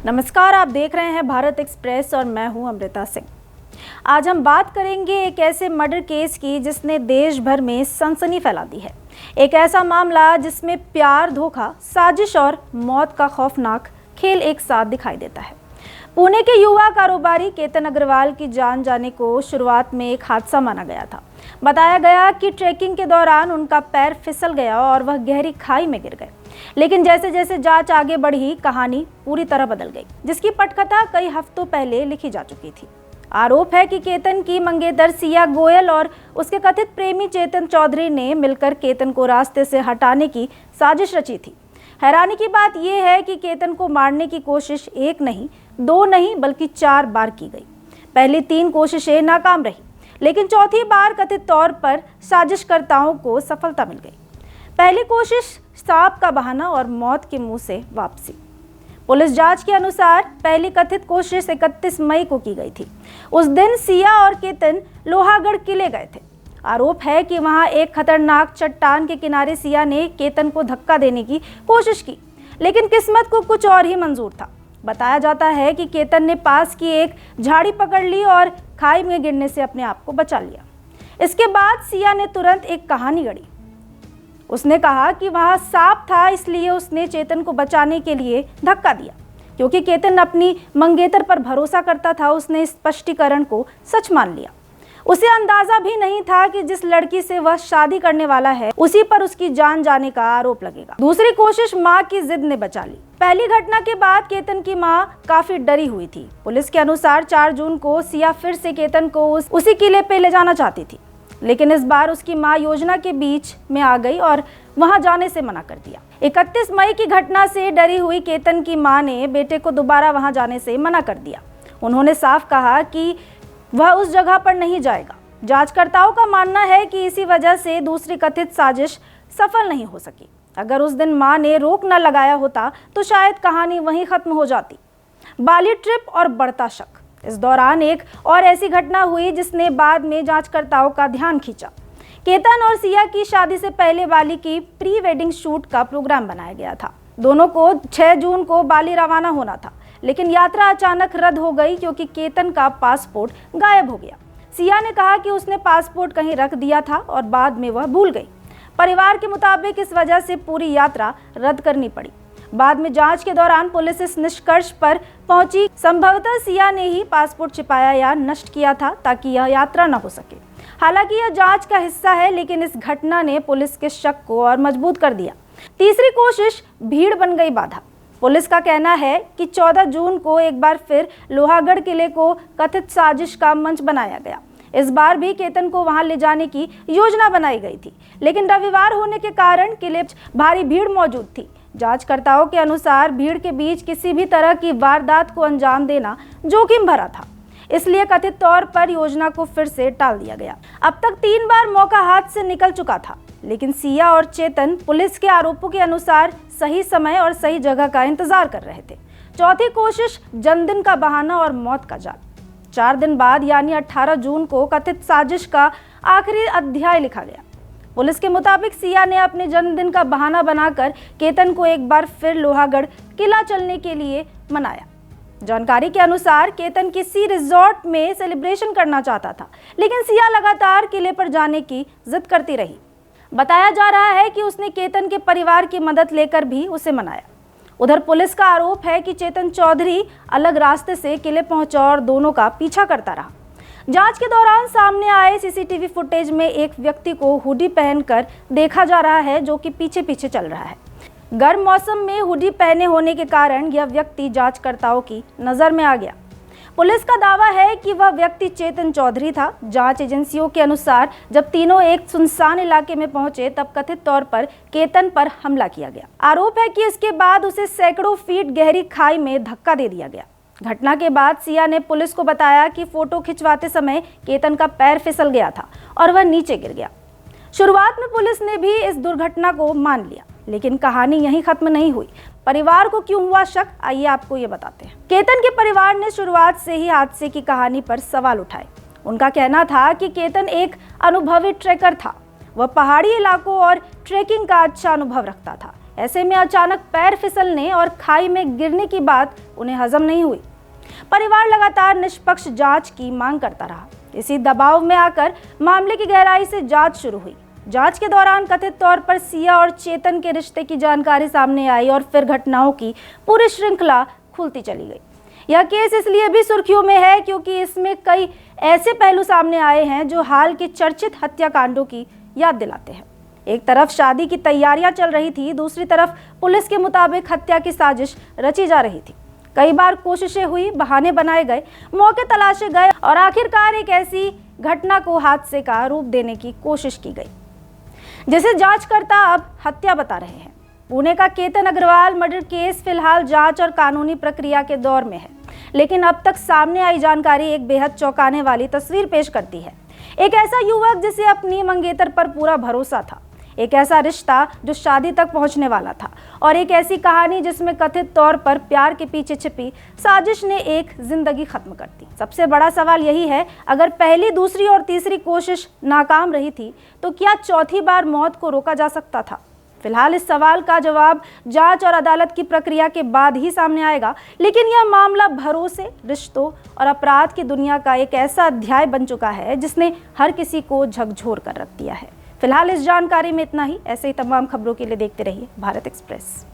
नमस्कार, आप देख रहे हैं भारत एक्सप्रेस और मैं हूं अमृता सिंह। आज हम बात करेंगे एक ऐसे मर्डर केस की जिसने देश भर में सनसनी फैला दी है। एक ऐसा मामला जिसमें प्यार, धोखा, साजिश और मौत का खौफनाक खेल एक साथ दिखाई देता है। पुणे के युवा कारोबारी केतन अग्रवाल की जान जाने को शुरुआत में एक हादसा माना गया था। बताया गया कि ट्रैकिंग के दौरान उनका पैर फिसल गया और वह गहरी खाई में गिर गए। लेकिन जैसे जैसे जांच आगे बढ़ी, कहानी पूरी तरह बदल गई, जिसकी पटकथा कई हफ्तों पहले लिखी जा चुकी थी। आरोप है कि केतन की मंगेतर सिया गोयल और उसके कथित प्रेमी चेतन चौधरी ने मिलकर केतन को रास्ते से हटाने की साजिश रची थी। हैरानी की बात यह है कि केतन को मारने की कोशिश एक नहीं, दो नहीं, बल्कि 4 बार की गई। पहली 3 कोशिशें नाकाम रही, लेकिन चौथी बार कथित तौर पर साजिशकर्ताओं को सफलता मिल गई। पहली कोशिश सांप का बहाना और मौत के मुंह से वापसी। पुलिस जांच के अनुसार पहली कथित कोशिश 31 मई को की गई थी। उस दिन सिया और केतन लोहागढ़ किले गए थे। आरोप है कि वहां एक खतरनाक चट्टान के किनारे सिया ने केतन को धक्का देने की कोशिश की, लेकिन किस्मत को कुछ और ही मंजूर था। बताया जाता है कि केतन ने पास की एक झाड़ी पकड़ ली और खाई में गिरने से अपने आप को बचा लिया। इसके बाद सिया ने तुरंत एक कहानी गढ़ी। उसने कहा कि वहां सांप था, इसलिए उसने चेतन को बचाने के लिए धक्का दिया। क्योंकि केतन अपनी मंगेतर पर भरोसा करता था, उसने इस स्पष्टीकरण को सच मान लिया। उसे अंदाजा भी नहीं था कि जिस लड़की से वह शादी करने वाला है, उसी पर उसकी जान जाने का आरोप लगेगा। दूसरी कोशिश मां की जिद ने बचा ली। पहली घटना के बाद केतन की मां काफी डरी हुई थी। पुलिस के अनुसार 4 जून को सिया फिर से केतन को उसी किले पे ले जाना चाहती थी, लेकिन इस बार उसकी मां योजना के बीच में आ गई और वहां जाने से मना कर दिया। 31 मई की घटना से डरी हुई केतन की मां ने बेटे को दोबारा वहां जाने से मना कर दिया। उन्होंने साफ कहा कि वह उस जगह पर नहीं जाएगा। जांचकर्ताओं का मानना है कि इसी वजह से दूसरी कथित साजिश सफल नहीं हो सकी। अगर उस दिन मां ने रोक न लगाया होता तो शायद कहानी वहीं खत्म हो जाती। बाली ट्रिप और बढ़ता शक। इस दौरान एक और ऐसी घटना हुई जिसने बाद में जांचकर्ताओं का ध्यान खींचा। केतन और सिया की शादी से पहले बाली की प्री वेडिंग शूट का प्रोग्राम बनाया गया था। दोनों को 6 जून को बाली रवाना होना था, लेकिन यात्रा अचानक रद्द हो गई क्योंकि केतन का पासपोर्ट गायब हो गया। सिया ने कहा कि उसने पासपोर्ट कहीं रख दिया था और बाद में वह भूल गई। परिवार के मुताबिक इस वजह से पूरी यात्रा रद्द करनी पड़ी। बाद में जांच के दौरान पुलिस इस निष्कर्ष पर पहुंची, संभवतः सिया ने ही पासपोर्ट छिपाया या नष्ट किया था ताकि यह यात्रा न हो सके। हालांकि यह जांच का हिस्सा है, लेकिन इस घटना ने पुलिस के शक को और मजबूत कर दिया। तीसरी कोशिश भीड़ बन गई बाधा। पुलिस का कहना है कि 14 जून को एक बार फिर लोहागढ़ किले को कथित साजिश का मंच बनाया गया। इस बार भी केतन को वहां ले जाने की योजना बनाई गई थी, लेकिन रविवार होने के कारण किले भारी भीड़ मौजूद थी। जांचकर्ताओं के अनुसार भीड़ के बीच किसी भी तरह की वारदात को अंजाम देना जोखिम भरा था, इसलिए कथित तौर पर योजना को फिर से टाल दिया गया। अब तक 3 बार मौका हाथ से निकल चुका था, लेकिन सिया और चेतन पुलिस के आरोपों के अनुसार सही समय और सही जगह का इंतजार कर रहे थे। चौथी कोशिश जन्मदिन का बहाना और मौत का जाल। 4 दिन बाद यानी 18 जून को कथित साजिश का आखिरी अध्याय लिखा गया। पुलिस के मुताबिक सिया ने अपने जन्मदिन का बहाना बनाकर केतन को एक बार फिर लोहागढ़ किला चलने के लिए मनाया। जानकारी के अनुसार केतन किसी रिजॉर्ट में सेलिब्रेशन करना चाहता था, लेकिन सिया लगातार किले पर जाने की जिद करती रही। बताया जा रहा है कि उसने केतन के परिवार की मदद लेकर भी उसे मनाया। उधर पुलिस का आरोप है कि चेतन चौधरी अलग रास्ते से किले पहुंचा और दोनों का पीछा करता रहा। जांच के दौरान सामने आए सीसीटीवी फुटेज में एक व्यक्ति को हुडी पहनकर देखा जा रहा है, जो कि पीछे पीछे चल रहा है। गर्म मौसम में हुडी पहने होने के कारण यह व्यक्ति जांचकर्ताओं की नजर में आ गया। पुलिस का दावा है कि वह व्यक्ति चेतन चौधरी था। जांच एजेंसियों के अनुसार जब तीनों एक सुनसान इलाके में पहुंचे, तब कथित तौर पर केतन पर हमला किया गया। आरोप है कि इसके बाद उसे सैकड़ों फीट गहरी खाई में धक्का दे दिया गया। घटना के बाद सिया ने पुलिस को बताया कि फोटो खिंचवाते समय केतन का पैर फिसल गया था और वह नीचे गिर गया। शुरुआत में पुलिस ने भी इस दुर्घटना को मान लिया, लेकिन कहानी यहीं खत्म नहीं हुई। परिवार को क्यों हुआ शक, आइए आपको ये बताते हैं। केतन के परिवार ने शुरुआत से ही हादसे की कहानी पर सवाल उठाए। उनका कहना था कि केतन एक अनुभवी ट्रेकर था। वह पहाड़ी इलाकों और ट्रेकिंग का अच्छा अनुभव रखता था, ऐसे में अचानक पैर फिसलने और खाई में गिरने की बात उन्हें हजम नहीं हुई। परिवार लगातार निष्पक्ष जांच की मांग करता रहा। इसी दबाव में आकर मामले की गहराई से जांच शुरू हुई। जांच के दौरान कथित तौर पर सिया और चेतन के रिश्ते की जानकारी सामने आई और फिर घटनाओं की पूरी श्रृंखला खुलती चली गई। यह केस इसलिए भी सुर्खियों में है क्योंकि इसमें कई ऐसे पहलू सामने आए हैं जो हाल के चर्चित हत्याकांडों की याद दिलाते हैं। एक तरफ शादी की तैयारियां चल रही थी, दूसरी तरफ पुलिस के मुताबिक हत्या की साजिश रची जा रही थी। कई बार कोशिशें हुई, बहाने बनाए गए, मौके तलाशे गए और आखिरकार एक ऐसी घटना को हादसे का रूप देने की कोशिश की गई जिसे जांचकर्ता अब हत्या बता रहे हैं। पुणे का केतन अग्रवाल मर्डर केस फिलहाल जांच और कानूनी प्रक्रिया के दौर में है, लेकिन अब तक सामने आई जानकारी एक बेहद चौंकाने वाली तस्वीर पेश करती है। एक ऐसा युवक जिसे अपनी मंगेतर पर पूरा भरोसा था, एक ऐसा रिश्ता जो शादी तक पहुंचने वाला था और एक ऐसी कहानी जिसमें कथित तौर पर प्यार के पीछे छिपी साजिश ने एक जिंदगी खत्म कर दी। सबसे बड़ा सवाल यही है, अगर पहली, दूसरी और तीसरी कोशिश नाकाम रही थी तो क्या चौथी बार मौत को रोका जा सकता था? फिलहाल इस सवाल का जवाब जांच और अदालत की प्रक्रिया के बाद ही सामने आएगा, लेकिन यह मामला भरोसे, रिश्तों और अपराध की दुनिया का एक ऐसा अध्याय बन चुका है जिसने हर किसी को झकझोर कर रख दिया है। फिलहाल इस जानकारी में इतना ही। ऐसे ही तमाम खबरों के लिए देखते रहिए भारत एक्सप्रेस।